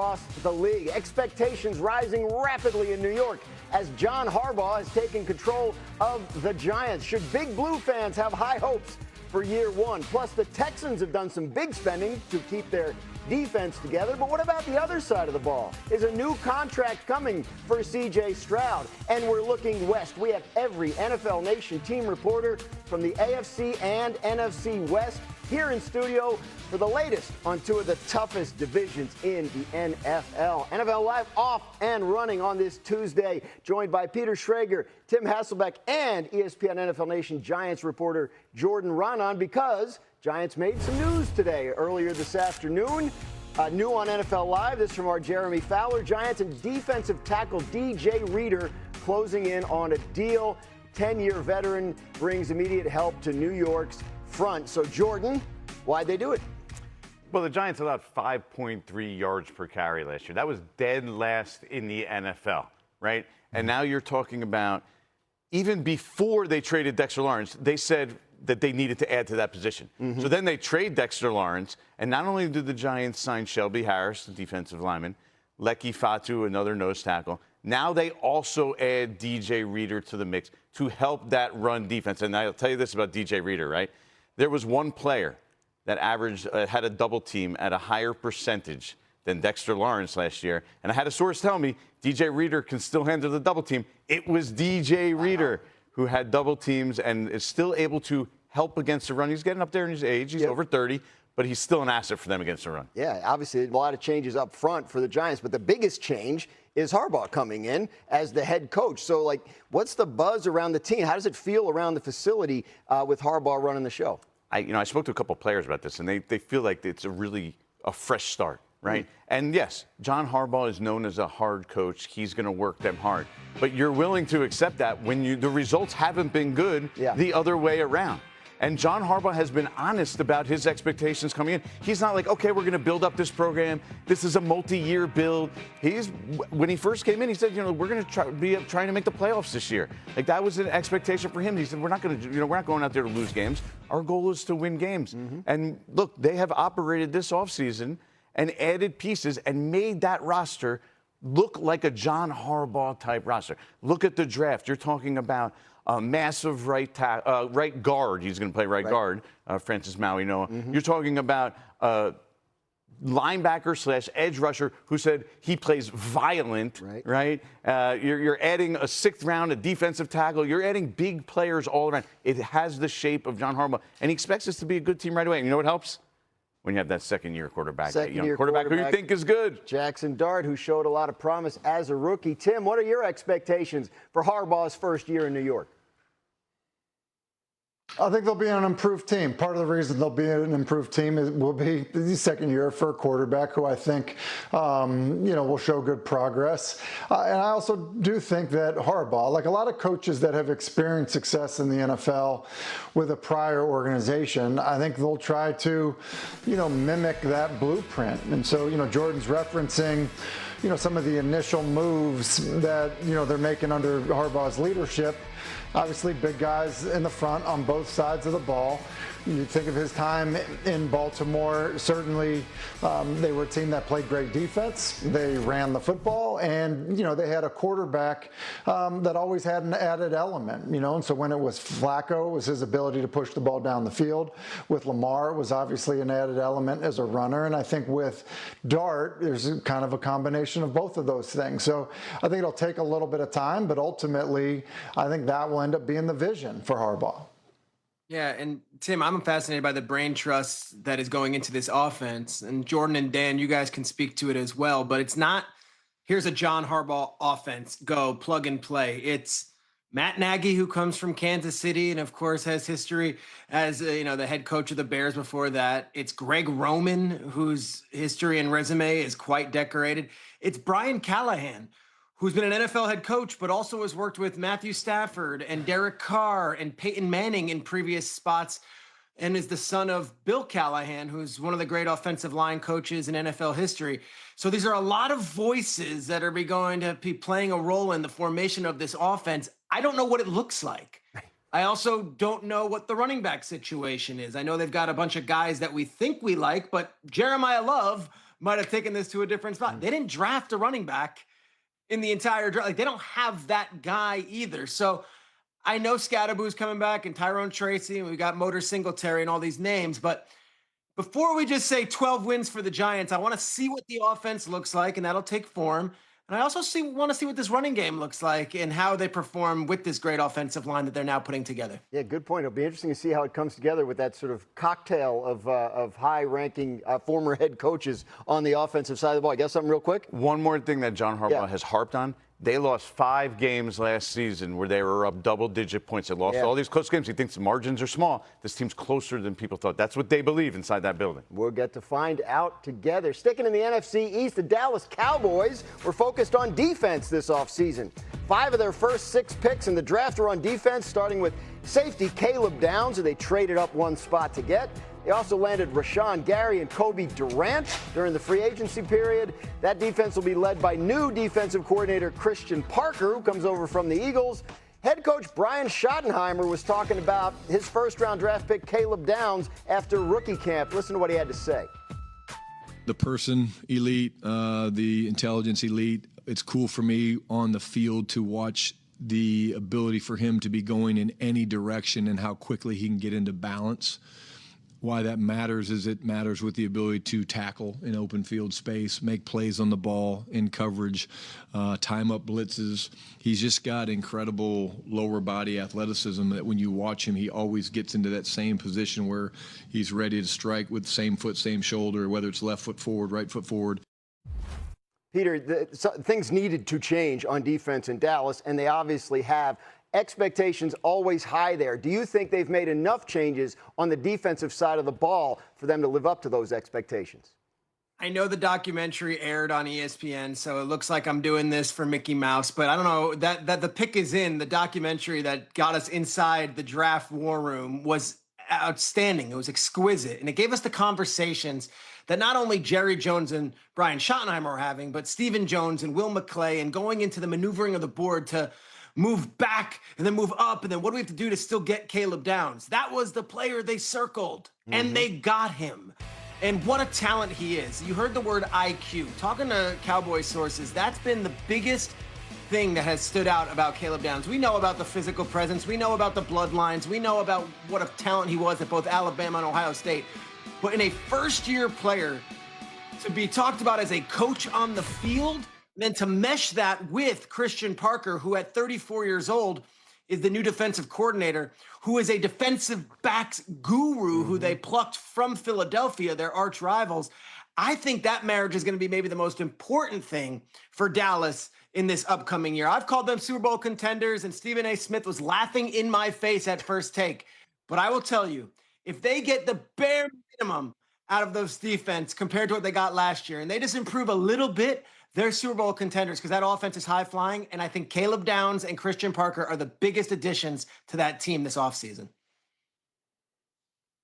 across the league. Expectations rising rapidly in New York as John Harbaugh has taken control of the Giants. Should Big Blue fans have high hopes for year one? Plus, the Texans have done some big spending to keep their defense together. But what about the other side of the ball? Is a new contract coming for C.J. Stroud? And we're looking west. We have every NFL Nation team reporter from the AFC and NFC West here in studio for the latest on two of the toughest divisions in the NFL. NFL Live off and running on this Tuesday, joined by Peter Schrager, Tim Hasselbeck, and ESPN NFL Nation Giants reporter Jordan Raanan, because Giants made some news today, earlier this afternoon. New on NFL Live, this from our Jeremy Fowler. Giants and defensive tackle DJ Reader closing in on a deal. 10-year veteran brings immediate help to New York's front. So, Jordan, why'd they do it? Well, the Giants allowed 5.3 yards per carry last year. That was dead last in the NFL, right? And now you're talking about, even before they traded Dexter Lawrence, they said that they needed to add to that position. So then they trade Dexter Lawrence, and not only did the Giants sign Shelby Harris, the defensive lineman, Leki Fatu, another nose tackle, now they also add DJ Reader to the mix to help that run defense. And I'll tell you this about DJ Reader, right? There was one player that had a double team at a higher percentage than Dexter Lawrence last year. And I had a source tell me DJ Reader can still handle the double team. It was DJ Reader who had double teams and is still able to help against the run. He's getting up there in his age. He's over 30, but he's still an asset for them against the run. Yeah, obviously a lot of changes up front for the Giants, but the biggest change is Harbaugh coming in as the head coach. So, like, what's the buzz around the team? How does it feel around the facility with Harbaugh running the show? I spoke to a couple of players about this, and they feel like it's a fresh start, right? And yes, John Harbaugh is known as a hard coach. He's going to work them hard. But you're willing to accept that when the results haven't been good the other way around. And John Harbaugh has been honest about his expectations coming in. He's not like, okay, we're going to build up this program. This is a multi-year build. When he first came in, he said, we're going to be trying to make the playoffs this year. Like, that was an expectation for him. He said, we're not going out there to lose games. Our goal is to win games. And look, they have operated this offseason and added pieces and made that roster look like a John Harbaugh type roster. Look at the draft. You're talking about a massive right guard. He's going to play right guard, Francis Maui Noah. You're talking about linebacker / edge rusher who said he plays violent, right? You're adding a 6th round, a defensive tackle. You're adding big players all around. It has the shape of John Harbaugh, and he expects us to be a good team right away. And you know what helps? When you have that second-year quarterback, quarterback who you think is good. Jackson Dart, who showed a lot of promise as a rookie. Tim, what are your expectations for Harbaugh's first year in New York? I think they'll be an improved team. Part of the reason they'll be an improved team will be the second year for a quarterback who I think, will show good progress. And I also do think that Harbaugh, like a lot of coaches that have experienced success in the NFL with a prior organization, I think they'll try to, mimic that blueprint. And so, Jordan's referencing, some of the initial moves that, they're making under Harbaugh's leadership. Obviously, big guys in the front on both sides of the ball. You think of his time in Baltimore, certainly they were a team that played great defense. They ran the football, and, they had a quarterback that always had an added element, and so when it was Flacco, it was his ability to push the ball down the field. With Lamar, it was obviously an added element as a runner, and I think with Dart, there's kind of a combination of both of those things. So I think it'll take a little bit of time, but ultimately, I think that will end up being the vision for Harbaugh. Yeah, and Tim, I'm fascinated by the brain trust that is going into this offense. And Jordan and Dan, you guys can speak to it as well. But it's not, here's a John Harbaugh offense, go, plug and play. It's Matt Nagy, who comes from Kansas City and, of course, has history as, the head coach of the Bears before that. It's Greg Roman, whose history and resume is quite decorated. It's Brian Callahan, who's been an NFL head coach, but also has worked with Matthew Stafford and Derek Carr and Peyton Manning in previous spots, and is the son of Bill Callahan, who's one of the great offensive line coaches in NFL history. So these are a lot of voices that are going to be playing a role in the formation of this offense. I don't know what it looks like. I also don't know what the running back situation is. I know they've got a bunch of guys that we think we like, but Jeremiah Love might have taken this to a different spot. They didn't draft a running back in the entire draft. Like, they don't have that guy either. So I know Scadaboo's coming back and Tyrone Tracy, and we got Motor Singletary and all these names. But before we just say 12 wins for the Giants, I want to see what the offense looks like, and that'll take form. And I also want to see what this running game looks like and how they perform with this great offensive line that they're now putting together. Yeah, good point. It'll be interesting to see how it comes together with that sort of cocktail of high-ranking former head coaches on the offensive side of the ball. You got something real quick? One more thing that John Harbaugh has harped on. They lost 5 games last season where they were up double-digit points. They lost all these close games. He thinks the margins are small. This team's closer than people thought. That's what they believe inside that building. We'll get to find out together. Sticking in the NFC East, the Dallas Cowboys were focused on defense this offseason. 5 of their first 6 picks in the draft were on defense, starting with safety Caleb Downs, who they traded up 1 spot to get. They also landed Rashawn Gary and Kobe Durant during the free agency period. That defense will be led by new defensive coordinator Christian Parker, who comes over from the Eagles. Head coach Brian Schottenheimer was talking about his first-round draft pick, Caleb Downs, after rookie camp. Listen to what he had to say. The person elite, the intelligence elite. It's cool for me on the field to watch the ability for him to be going in any direction and how quickly he can get into balance. Why that matters is it matters with the ability to tackle in open field space, make plays on the ball, in coverage, time up blitzes. He's just got incredible lower body athleticism that when you watch him, he always gets into that same position where he's ready to strike with same foot, same shoulder, whether it's left foot forward, right foot forward. Peter, things needed to change on defense in Dallas, and they obviously have. Expectations always high there. Do you think they've made enough changes on the defensive side of the ball for them to live up to those expectations? I know the documentary aired on ESPN, so it looks like I'm doing this for Mickey Mouse, but I don't know that the pick is in. The documentary that got us inside the draft war room was outstanding. It was exquisite, and it gave us the conversations that not only Jerry Jones and Brian Schottenheimer are having, but Stephen Jones and Will McClay, and going into the maneuvering of the board to move back and then move up, and then what do we have to do to still get Caleb Downs? That was the player they circled, and they got him. And what a talent he is. You heard the word IQ. Talking to Cowboys sources, that's been the biggest thing that has stood out about Caleb Downs. We know about the physical presence. We know about the bloodlines. We know about what a talent he was at both Alabama and Ohio State. But in a first-year player, to be talked about as a coach on the field, then to mesh that with Christian Parker, who at 34 years old is the new defensive coordinator, who is a defensive backs guru who they plucked from Philadelphia, their arch rivals. I think that marriage is going to be maybe the most important thing for Dallas in this upcoming year. I've called them Super Bowl contenders, and Stephen A. Smith was laughing in my face at first take. But I will tell you, if they get the bare minimum out of those defense compared to what they got last year, and they just improve a little bit, they're Super Bowl contenders because that offense is high flying. And I think Caleb Downs and Christian Parker are the biggest additions to that team this offseason.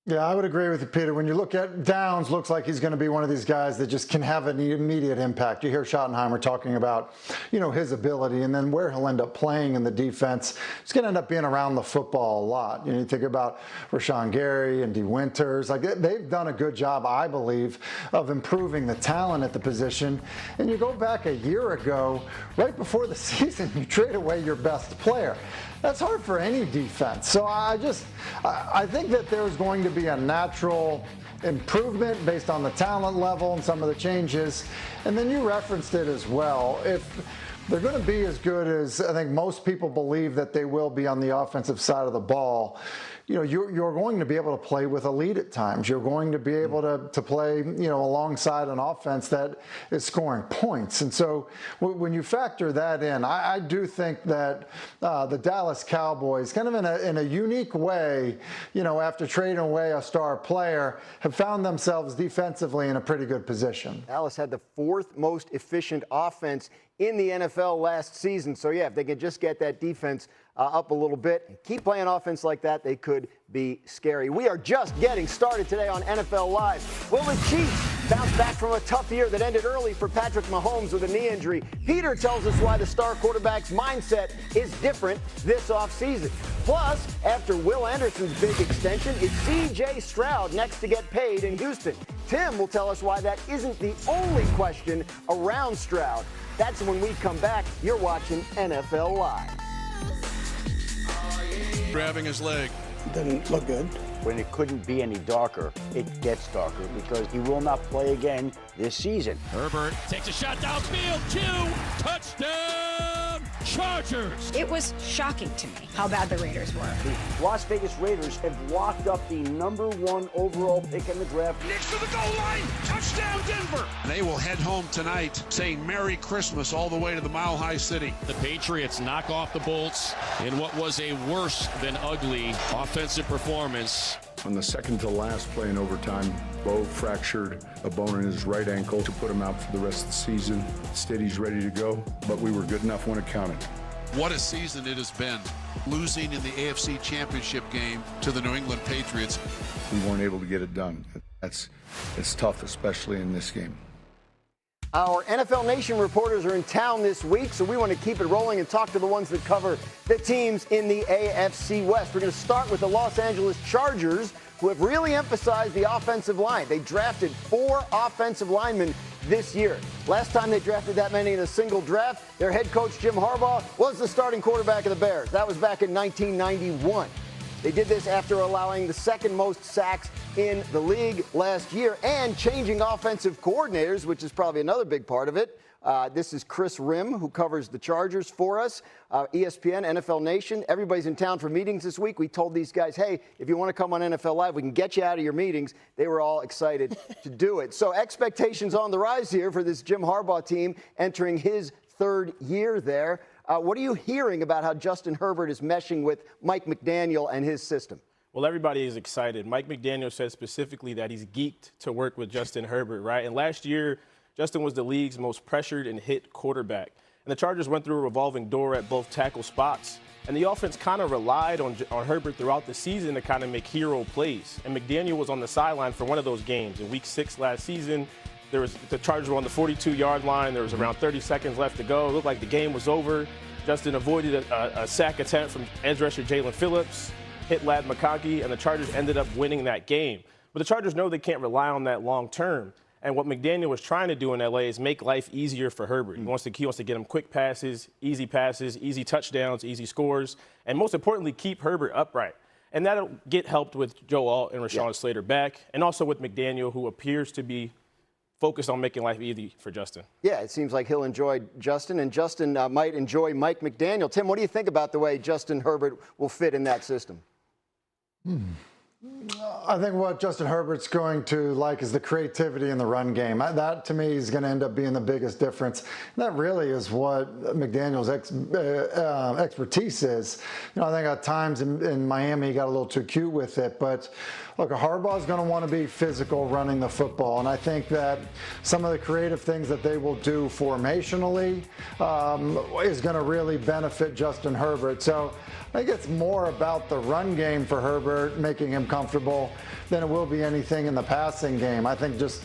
Yeah, I would agree with you, Peter. When you look at Downs, looks like he's going to be one of these guys that just can have an immediate impact. You hear Schottenheimer talking about, his ability and then where he'll end up playing in the defense. He's going to end up being around the football a lot. You think about Rashawn Gary and Dee Winters. Like, they've done a good job, I believe, of improving the talent at the position. And you go back a year ago, right before the season, you trade away your best player. That's hard for any defense. So I think that there's going to be a natural improvement based on the talent level and some of the changes. And then you referenced it as well. If they're going to be as good as I think most people believe that they will be on the offensive side of the ball, you're going to be able to play with a lead at times. You're going to be able to play, alongside an offense that is scoring points. And so when you factor that in, I do think that the Dallas Cowboys, kind of in a unique way, after trading away a star player, have found themselves defensively in a pretty good position. Dallas had the 4th most efficient offense in the NFL last season. So, yeah, if they could just get that defense up a little bit and keep playing offense like that, they could be scary. We are just getting started today on NFL Live. Will the Chiefs bounce back from a tough year that ended early for Patrick Mahomes with a knee injury? Peter tells us why the star quarterback's mindset is different this offseason. Plus, after Will Anderson's big extension, is C.J. Stroud next to get paid in Houston? Tim will tell us why that isn't the only question around Stroud. That's when we come back. You're watching NFL Live. Grabbing his leg. Didn't look good. When it couldn't be any darker, it gets darker because he will not play again this season. Herbert takes a shot downfield. Touchdown, Chargers. It was shocking to me how bad the Raiders were. The Las Vegas Raiders have locked up the #1 overall pick in the draft. Next to the goal line. Touchdown, Denver. And they will head home tonight saying Merry Christmas all the way to the Mile High City. The Patriots knock off the Bolts in what was a worse than ugly offensive performance. On the second to last play in overtime, Bo fractured a bone in his right ankle to put him out for the rest of the season. Steady's ready to go, but we were good enough when it counted. What a season it has been. Losing in the AFC Championship game to the New England Patriots. We weren't able to get it done. It's tough, especially in this game. Our NFL Nation reporters are in town this week, so we want to keep it rolling and talk to the ones that cover the teams in the AFC West. We're going to start with the Los Angeles Chargers, who have really emphasized the offensive line. They drafted 4 offensive linemen this year. Last time they drafted that many in a single draft, their head coach, Jim Harbaugh, was the starting quarterback of the Bears. That was back in 1991. They did this after allowing the second most sacks in the league last year and changing offensive coordinators, which is probably another big part of it. This is Chris Rim, who covers the Chargers for us. ESPN, NFL Nation. Everybody's in town for meetings this week. We told these guys, hey, if you want to come on NFL Live, we can get you out of your meetings. They were all excited to do it. So expectations on the rise here for this Jim Harbaugh team entering his 3rd year there. What are you hearing about how Justin Herbert is meshing with Mike McDaniel and his system? Well, everybody is excited. Mike McDaniel said specifically that he's geeked to work with Justin Herbert, right? And last year, Justin was the league's most pressured and hit quarterback. And the Chargers went through a revolving door at both tackle spots. And the offense kind of relied on Herbert throughout the season to kind of make hero plays. And McDaniel was on the sideline for one of those games. In Week 6 last season, the Chargers were on the 42-yard line. There was around 30 seconds left to go. It looked like the game was over. Justin avoided a sack attempt from edge rusher Jalen Phillips, hit Ladd McConkey, and the Chargers ended up winning that game. But the Chargers know they can't rely on that long term. And what McDaniel was trying to do in L.A. is make life easier for Herbert. He wants to get him quick passes, easy touchdowns, easy scores, and most importantly, keep Herbert upright. And that'll get helped with Joe Alt and Rashawn Slater back, and also with McDaniel, who appears to be focused on making life easy for Justin. Yeah, it seems like he'll enjoy Justin, and Justin might enjoy Mike McDaniel. Tim, what do you think about the way Justin Herbert will fit in that system? I think what Justin Herbert's going to like is the creativity in the run game. That, to me, is going to end up being the biggest difference. And that really is what McDaniel's expertise is. I think at times in Miami he got a little too cute with it. But, look, Harbaugh's going to want to be physical running the football. And I think that some of the creative things that they will do formationally is going to really benefit Justin Herbert. So I think it's more about the run game for Herbert, making him comfortable, than it will be anything in the passing game. I think just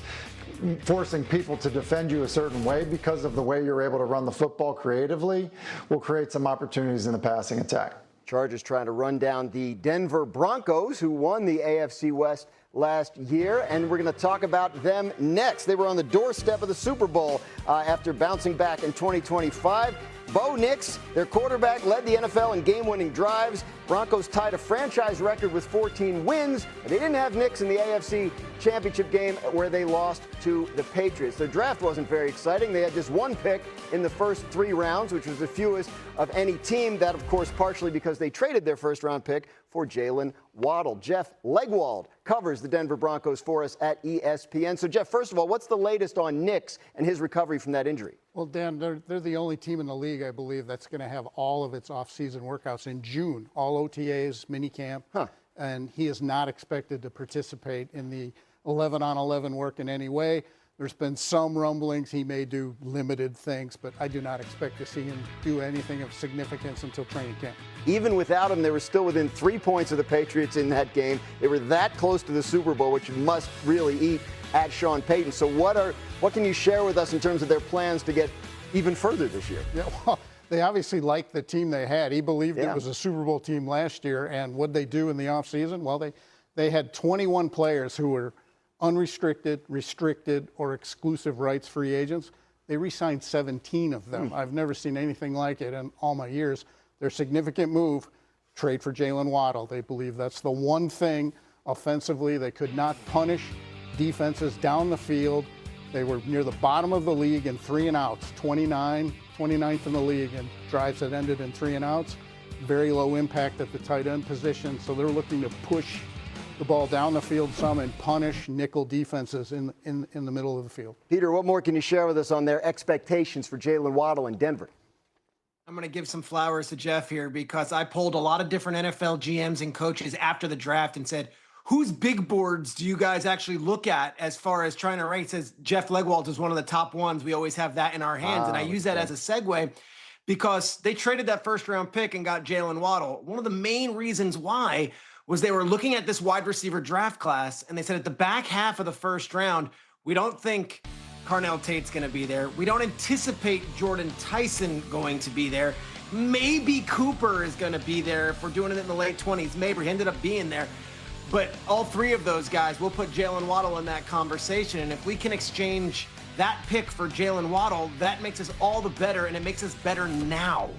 forcing people to defend you a certain way because of the way you're able to run the football creatively will create some opportunities in the passing attack. Chargers trying to run down the Denver Broncos, who won the AFC West last year, and we're going to talk about them next. They were on the doorstep of the Super Bowl after bouncing back in 2025. Bo Nix, their quarterback, led the NFL in game-winning drives. Broncos tied a franchise record with 14 wins, but they didn't have Nix in the AFC Championship game where they lost to the Patriots. Their draft wasn't very exciting. They had just 1 pick in the first 3 rounds, which was the fewest of any team. That, of course, partially because they traded their first-round pick for Jalen Waddle. Jeff Legwold covers the Denver Broncos for us at ESPN. So, Jeff, first of all, what's the latest on Nix and his recovery from that injury? Well, Dan, they're the only team in the league, I believe, that's going to have all of its off-season workouts in June, all OTAs, minicamp, and he is not expected to participate in the 11-on-11 work in any way. There's been some rumblings he may do limited things, but I do not expect to see him do anything of significance until training camp. Even without him, they were still within 3 points of the Patriots in that game. They were that close to the Super Bowl, which you must really eat at Sean Payton. So what can you share with us in terms of their plans to get even further this year? Yeah, well, they obviously liked the team they had. He believed it was a Super Bowl team last year, and what they do in the offseason? Well, they had 21 players who were unrestricted, restricted, or exclusive rights free agents. They re-signed 17 of them. I've never seen anything like it in all my years. Their significant move, trade for Jalen Waddle. They believe that's the one thing offensively they could not punish defenses down the field. They were near the bottom of the league in 3 and outs, 29th in the league, and drives that ended in 3 and outs. Very low impact at the tight end position, so they're looking to push the ball down the field some and punish nickel defenses in the middle of the field. Peter, what more can you share with us on their expectations for Jalen Waddle in Denver? I'm going to give some flowers to Jeff here because I polled a lot of different NFL GMs and coaches after the draft and said, whose big boards do you guys actually look at as far as trying to rank? It says Jeff Legwold is one of the top ones. We always have that in our hands. And I use that as a segue because they traded that first-round pick and got Jalen Waddle. One of the main reasons why was they were looking at this wide receiver draft class, and they said at the back half of the first round, we don't think Carnell Tate's going to be there. We don't anticipate Jordan Tyson going to be there. Maybe Cooper is going to be there if we're doing it in the late 20s. Maybe he ended up being there. But all 3 of those guys, we'll put Jalen Waddle in that conversation. And if we can exchange that pick for Jalen Waddle, that makes us all the better, and it makes us better now.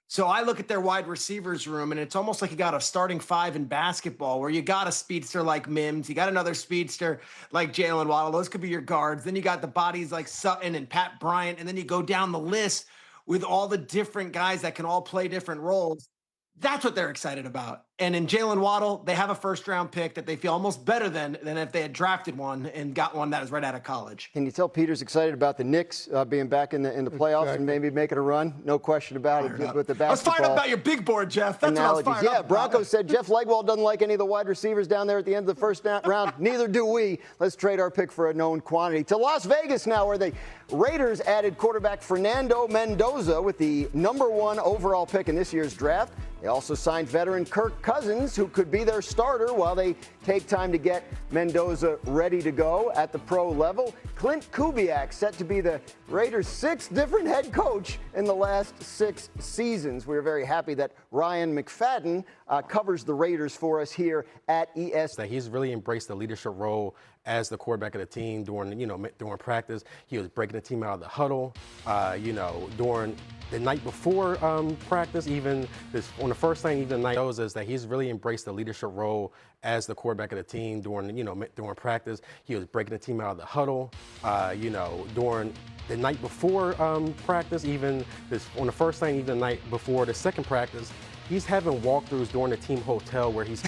So I look at their wide receivers room, and it's almost like you got a starting 5 in basketball where you got a speedster like Mims, you got another speedster like Jalen Waddle. Those could be your guards. Then you got the bodies like Sutton and Pat Bryant, and then you go down the list with all the different guys that can all play different roles. That's what they're excited about. And in Jalen Waddle, they have a first-round pick that they feel almost better than if they had drafted one and got one that was right out of college. Can you tell Peter's excited about the Knicks being back in the playoffs and maybe making a run? No question about it. With the basketball, I was fired up about your big board, Jeff. That's analogies. what I was fired up about. Broncos said Jeff Legwold doesn't like any of the wide receivers down there at the end of the first round. Neither do we. Let's trade our pick for a known quantity. To Las Vegas now, where the Raiders added quarterback Fernando Mendoza with the #1 overall pick in this year's draft. They also signed veteran Kirk Cousins, who could be their starter while they take time to get Mendoza ready to go at the pro level. Clint Kubiak set to be the Raiders' 6th different head coach in the last 6 seasons. We're very happy that Ryan McFadden covers the Raiders for us here at ESPN. He's really embraced the leadership role as the quarterback of the team during practice. He was breaking the team out of the huddle, during the night before practice, on the first thing, even the night knows is that he's really embraced the leadership role as the quarterback of the team during practice. He was breaking the team out of the huddle, during the night before practice, on the first thing, even the night before the second practice. He's having walkthroughs during the team hotel where he's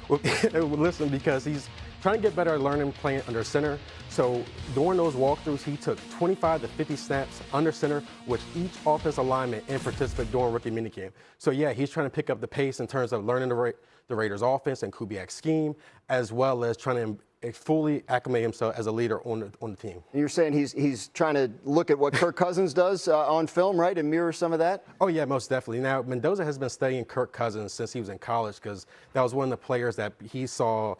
listen, because he's trying to get better at learning playing under center. So during those walkthroughs, he took 25 to 50 snaps under center with each offensive lineman and participant during rookie minicamp. So yeah, he's trying to pick up the pace in terms of learning the Raiders offense and Kubiak's scheme, as well as trying to fully acclimate himself as a leader on the team. And you're saying he's trying to look at what Kirk Cousins does on film, right, and mirror some of that? Oh, yeah, most definitely. Now, Mendoza has been studying Kirk Cousins since he was in college because that was one of the players that he saw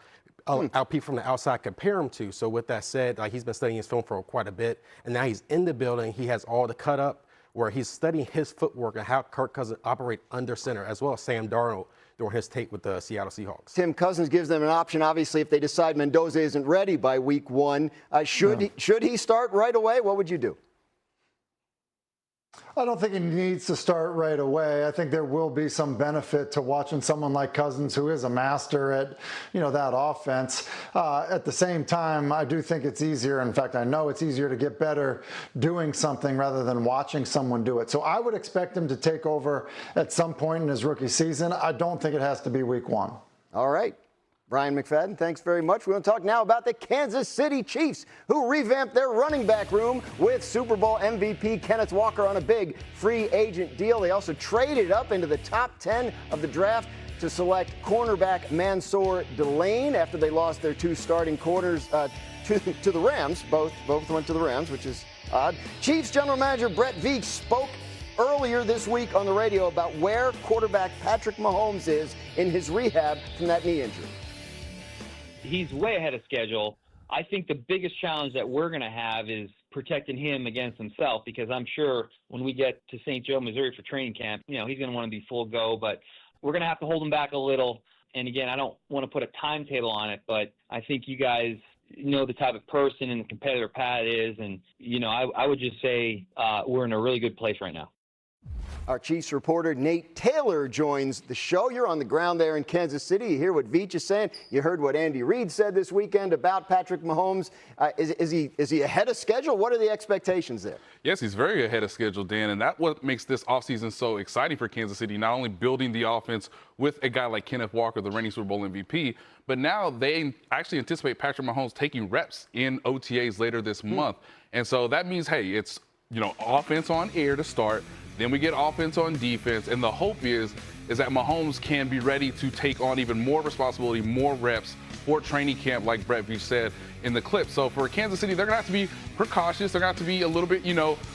out people from the outside compare him to. So with that said, he's been studying his film for quite a bit, and now he's in the building. He has all the cut up where he's studying his footwork and how Kirk Cousins operate under center, as well as Sam Darnold during his tape with the Seattle Seahawks. Tim, Cousins gives them an option, obviously, if they decide Mendoza isn't ready by week 1. Should he start right away? What would you do? I don't think he needs to start right away. I think there will be some benefit to watching someone like Cousins, who is a master at, that offense. At the same time, I do think it's easier. In fact, I know it's easier to get better doing something rather than watching someone do it. So I would expect him to take over at some point in his rookie season. I don't think it has to be week 1. All right. Brian McFadden, thanks very much. We're going to talk now about the Kansas City Chiefs, who revamped their running back room with Super Bowl MVP Kenneth Walker on a big free agent deal. They also traded up into the top 10 of the draft to select cornerback Mansour Delane after they lost their 2 starting corners to the Rams. Both went to the Rams, which is odd. Chiefs general manager Brett Veach spoke earlier this week on the radio about where quarterback Patrick Mahomes is in his rehab from that knee injury. He's way ahead of schedule. I think the biggest challenge that we're going to have is protecting him against himself, because I'm sure when we get to St. Joe, Missouri for training camp, he's going to want to be full go, but we're going to have to hold him back a little. And again, I don't want to put a timetable on it, but I think you guys know the type of person and the competitor Pat is. And, I would just say we're in a really good place right now. Our Chiefs reporter Nate Taylor joins the show. You're on the ground there in Kansas City. You hear what Veach is saying. You heard what Andy Reid said this weekend about Patrick Mahomes. Is he ahead of schedule? What are the expectations there? Yes, he's very ahead of schedule, Dan, and that's what makes this offseason so exciting for Kansas City, not only building the offense with a guy like Kenneth Walker, the reigning Super Bowl MVP, but now they actually anticipate Patrick Mahomes taking reps in OTAs later this month. And so that means, hey, it's, offense on air to start. Then we get offense on defense, and the hope is that Mahomes can be ready to take on even more responsibility, more reps for training camp, like Brett Veach said in the clip. So for Kansas City, they're going to have to be precautious. They're going to have to be a little bit,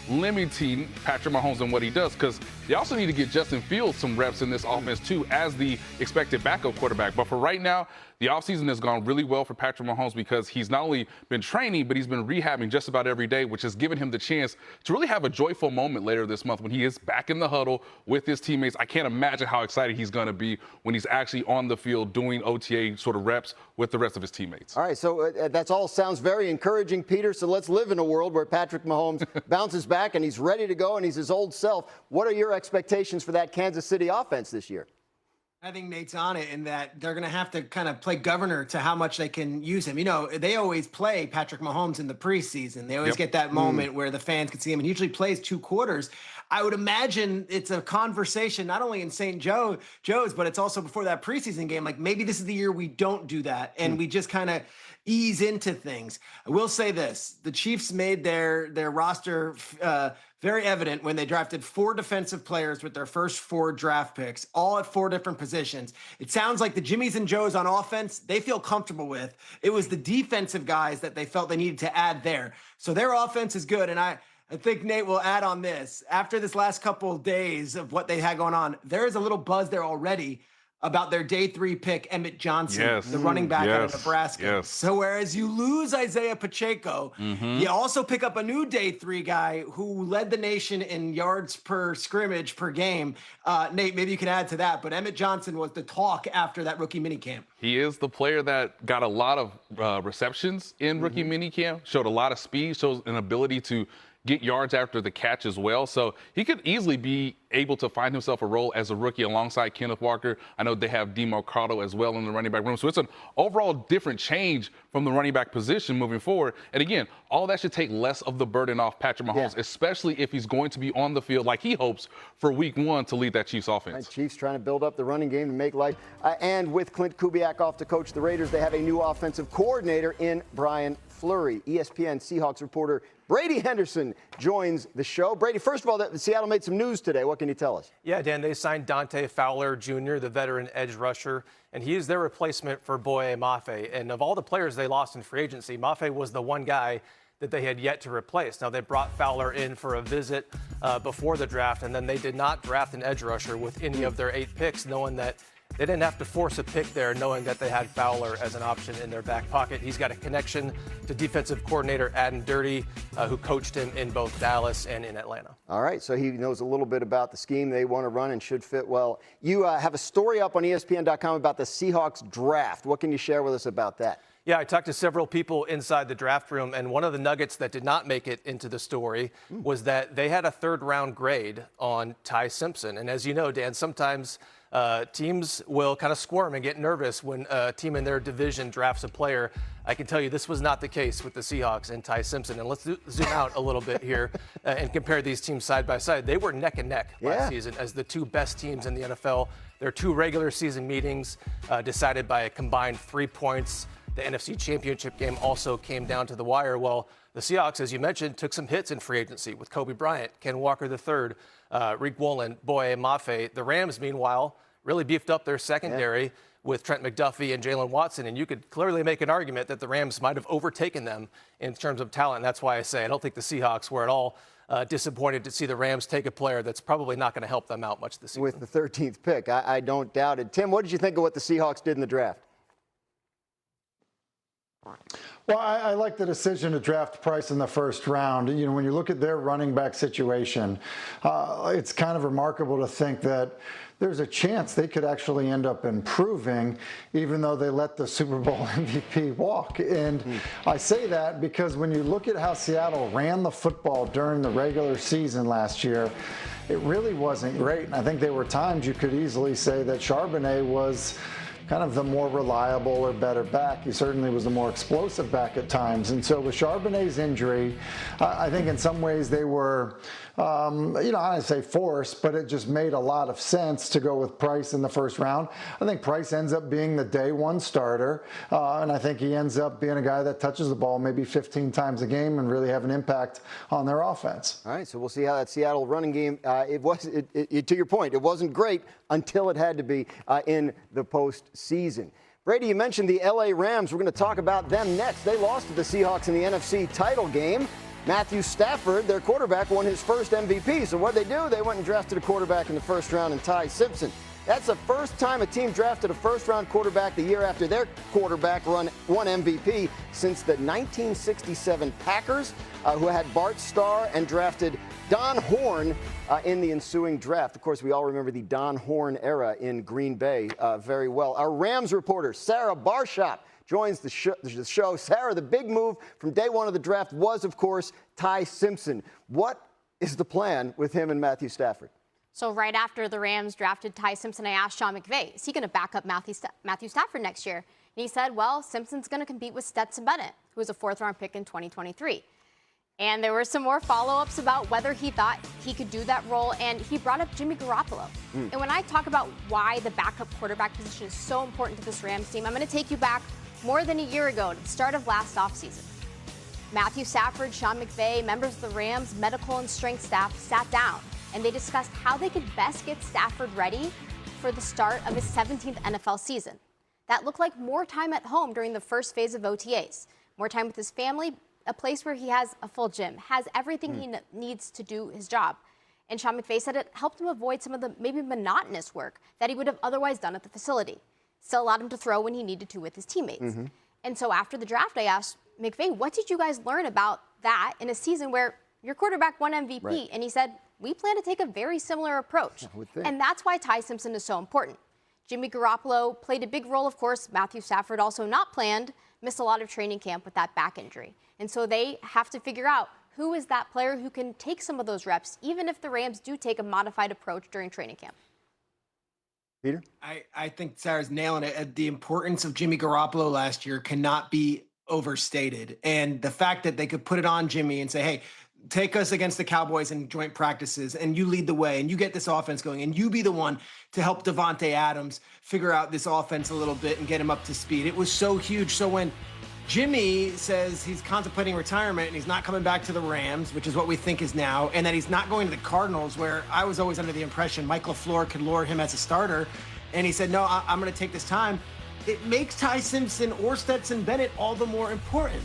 limiting Patrick Mahomes and what he does, because they also need to get Justin Fields some reps in this offense, too, as the expected backup quarterback. But for right now, the offseason has gone really well for Patrick Mahomes because he's not only been training, but he's been rehabbing just about every day, which has given him the chance to really have a joyful moment later this month when he is back in the huddle with his teammates. I can't imagine how excited he's going to be when he's actually on the field doing OTA sort of reps with the rest of his teammates. All right, so that's all sounds very encouraging, Peter. So let's live in a world where Patrick Mahomes bounces back and he's ready to go and he's his old self. What are your expectations for that Kansas City offense this year? I think Nate's on it in that they're going to have to kind of play governor to how much they can use him. They always play Patrick Mahomes in the preseason. They always get that moment where the fans can see him, and he usually plays 2 quarters. I would imagine it's a conversation not only in St. Joe's, but it's also before that preseason game. Like, maybe this is the year we don't do that, and we just kind of ease into things. I will say this. The Chiefs made their roster very evident when they drafted 4 defensive players with their first 4 draft picks, all at 4 different positions. It sounds like the Jimmies and Joes on offense, they feel comfortable with. It was the defensive guys that they felt they needed to add there. So their offense is good, and I think Nate will add on this. After this last couple of days of what they had going on, there is a little buzz there already about their day 3 pick, Emmett Johnson, the running back out of Nebraska. So whereas you lose Isaiah Pacheco, you also pick up a new day 3 guy who led the nation in yards per scrimmage per game. Nate, maybe you can add to that, but Emmett Johnson was the talk after that rookie minicamp. He is the player that got a lot of receptions in rookie minicamp, showed a lot of speed, shows an ability to get yards after the catch as well. So he could easily be able to find himself a role as a rookie alongside Kenneth Walker. I know they have Demo Cardo as well in the running back room. So it's an overall different change from the running back position moving forward. And again, all that should take less of the burden off Patrick Mahomes, especially if he's going to be on the field like he hopes for week 1 to lead that Chiefs offense. Right, Chiefs trying to build up the running game to make life. And with Clint Kubiak off to coach the Raiders, they have a new offensive coordinator in Brian Fleury. ESPN Seahawks reporter Brady Henderson joins the show. Brady, first of all, Seattle made some news today. What can you tell us? Yeah, Dan, they signed Dante Fowler Jr., the veteran edge rusher, and he is their replacement for Boye Mafe. And of all the players they lost in free agency, Mafe was the one guy that they had yet to replace. Now, they brought Fowler in for a visit before the draft, and then they did not draft an edge rusher with any of their 8 picks, knowing that they didn't have to force a pick there, knowing that they had Fowler as an option in their back pocket. He's got a connection to defensive coordinator Adam Dirty, who coached him in both Dallas and in Atlanta. All right, so he knows a little bit about the scheme they want to run and should fit well. You have a story up on ESPN.com about the Seahawks draft. What can you share with us about that? Yeah, I talked to several people inside the draft room, and one of the nuggets that did not make it into the story was that they had a 3rd-round grade on Ty Simpson. And as you know, Dan, sometimes teams will kind of squirm and get nervous when a team in their division drafts a player. I can tell you this was not the case with the Seahawks and Ty Simpson. And let's zoom out a little bit here and compare these teams side by side. They were neck and neck last season as the 2 best teams in the NFL. Their 2 regular season meetings decided by a combined 3 points. The NFC Championship game also came down to the wire. Well, the Seahawks, as you mentioned, took some hits in free agency with Kobe Bryant, Ken Walker III, Rick Woolen, Boye Mafe. The Rams, meanwhile, really beefed up their secondary with Trent McDuffie and Jalen Watson, and you could clearly make an argument that the Rams might have overtaken them in terms of talent. That's why I say I don't think the Seahawks were at all disappointed to see the Rams take a player that's probably not going to help them out much this season. With the 13th pick, I don't doubt it. Tim, what did you think of what the Seahawks did in the draft? Well, I like the decision to draft Price in the first round. You know, when you look at their running back situation, it's kind of remarkable to think that there's a chance they could actually end up improving, even though they let the Super Bowl MVP walk. And I say that because when you look at how Seattle ran the football during the regular season last year, it really wasn't great. And I think there were times you could easily say that Charbonnet was kind of the more reliable or better back. He certainly was the more explosive back at times. And so with Charbonnet's injury, I think in some ways they were, I don't say forced, but it just made a lot of sense to go with Price in the first round. I think Price ends up being the day one starter, and I think he ends up being a guy that touches the ball maybe 15 times a game and really have an impact on their offense. All right, so we'll see how that Seattle running game, to your point, it wasn't great until it had to be in the postseason. Brady, you mentioned the L.A. Rams. We're going to talk about them next. They lost to the Seahawks in the NFC title game. Matthew Stafford, their quarterback, won his first MVP. So what did they do? They went and drafted a quarterback in the first round in Ty Simpson. That's the first time a team drafted a first-round quarterback the year after their quarterback won MVP since the 1967 Packers, who had Bart Starr and drafted Don Horn in the ensuing draft. Of course, we all remember the Don Horn era in Green Bay very well. Our Rams reporter, Sarah Barshop, joins the show. Sarah, the big move from day one of the draft was, of course, Ty Simpson. What is the plan with him and Matthew Stafford? So right after the Rams drafted Ty Simpson, I asked Sean McVay, is he going to back up Matthew Stafford next year? And he said, well, Simpson's going to compete with Stetson Bennett, who was a fourth-round pick in 2023. And there were some more follow-ups about whether he thought he could do that role, and he brought up Jimmy Garoppolo. And when I talk about why the backup quarterback position is so important to this Rams team, I'm going to take you back more than a year ago to the start of last offseason. Matthew Stafford, Sean McVay, members of the Rams medical and strength staff sat down, and they discussed how they could best get Stafford ready for the start of his 17th NFL season. That looked like more time at home during the first phase of OTAs, more time with his family, a place where he has a full gym, has everything he needs to do his job. And Sean McVay said it helped him avoid some of the maybe monotonous work that he would have otherwise done at the facility. Still allowed him to throw when he needed to with his teammates. And so after the draft, I asked McVay, what did you guys learn about that in a season where your quarterback won MVP? Right. And he said, we plan to take a very similar approach. And that's why Ty Simpson is so important. Jimmy Garoppolo played a big role, of course. Matthew Stafford also not planned, missed a lot of training camp with that back injury. And so they have to figure out who is that player who can take some of those reps, even if the Rams do take a modified approach during training camp. Peter? I think Sarah's nailing it. The importance of Jimmy Garoppolo last year cannot be overstated. And the fact that they could put it on Jimmy and say, hey, take us against the Cowboys in joint practices, and you lead the way, and you get this offense going, and you be the one to help Devontae Adams figure out this offense a little bit and get him up to speed. It was so huge. So when Jimmy says he's contemplating retirement and he's not coming back to the Rams, which is what we think is now, and that he's not going to the Cardinals, where I was always under the impression Mike LaFleur could lure him as a starter, and he said, no, I'm going to take this time, it makes Ty Simpson or Stetson Bennett all the more important.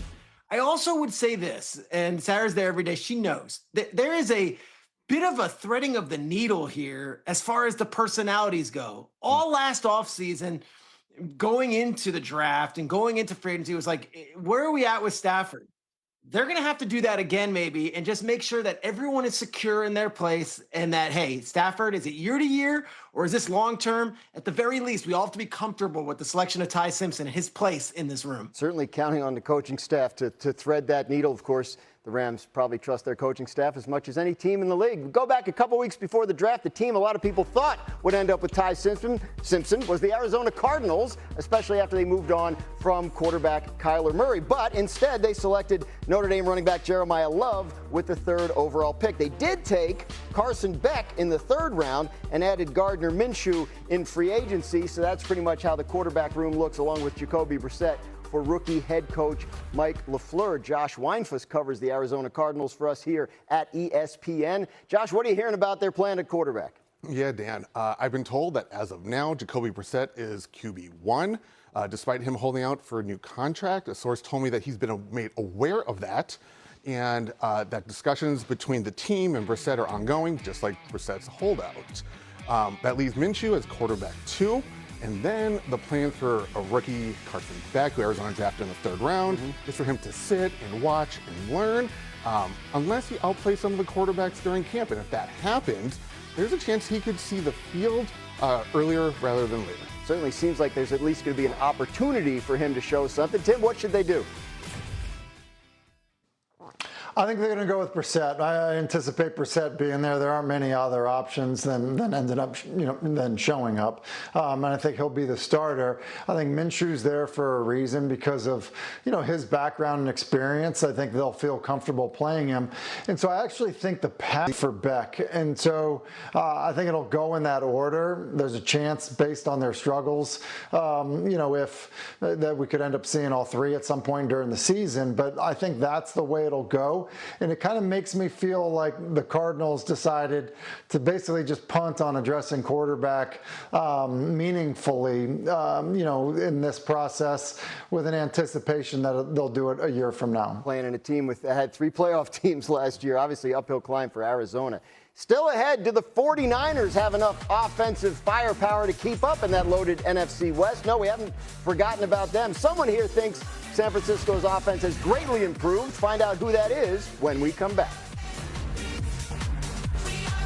I also would say this, and Sarah's there every day, she knows, that there is a bit of a threading of the needle here as far as the personalities go. All last offseason, going into the draft and going into free agency, was like, where are we at with Stafford? They're going to have to do that again, maybe, and just make sure that everyone is secure in their place and that, hey, Stafford, is it year to year or is this long term? At the very least, we all have to be comfortable with the selection of Ty Simpson and his place in this room. Certainly counting on the coaching staff to thread that needle. Of course, the Rams probably trust their coaching staff as much as any team in the league. We go back a couple weeks before the draft. The team a lot of people thought would end up with Ty Simpson was the Arizona Cardinals, especially after they moved on from quarterback Kyler Murray. But instead, they selected Notre Dame running back Jeremiah Love with the 3rd overall pick. They did take Carson Beck in the 3rd round and added Gardner Minshew in free agency. So that's pretty much how the quarterback room looks, along with Jacoby Brissett for rookie head coach Mike LaFleur. Josh Weinfuss covers the Arizona Cardinals for us here at ESPN. Josh, what are you hearing about their plan at quarterback? Yeah, Dan, I've been told that as of now, Jacoby Brissett is QB1, despite him holding out for a new contract. A source told me that he's been made aware of that, and that discussions between the team and Brissett are ongoing, just like Brissett's holdout. That leaves Minshew as quarterback 2. And then the plan for a rookie, Carson Beck, who Arizona drafted in the 3rd round, is for him to sit and watch and learn, unless he outplays some of the quarterbacks during camp. And if that happens, there's a chance he could see the field earlier rather than later. Certainly seems like there's at least going to be an opportunity for him to show something. Tim, what should they do? I think they're going to go with Brissett. I anticipate Brissett being there. There aren't many other options than ended up, than showing up. And I think he'll be the starter. I think Minshew's there for a reason because of, his background and experience. I think they'll feel comfortable playing him. And so I actually think the pass for Beck. And so I think it'll go in that order. There's a chance based on their struggles, if that we could end up seeing all three at some point during the season. But I think that's the way it'll go. And it kind of makes me feel like the Cardinals decided to basically just punt on addressing quarterback meaningfully, in this process with an anticipation that they'll do it a year from now. Playing in a team that had 3 playoff teams last year, obviously uphill climb for Arizona. Still ahead, do the 49ers have enough offensive firepower to keep up in that loaded NFC West? No, we haven't forgotten about them. Someone here thinks San Francisco's offense has greatly improved. Find out who that is when we come back.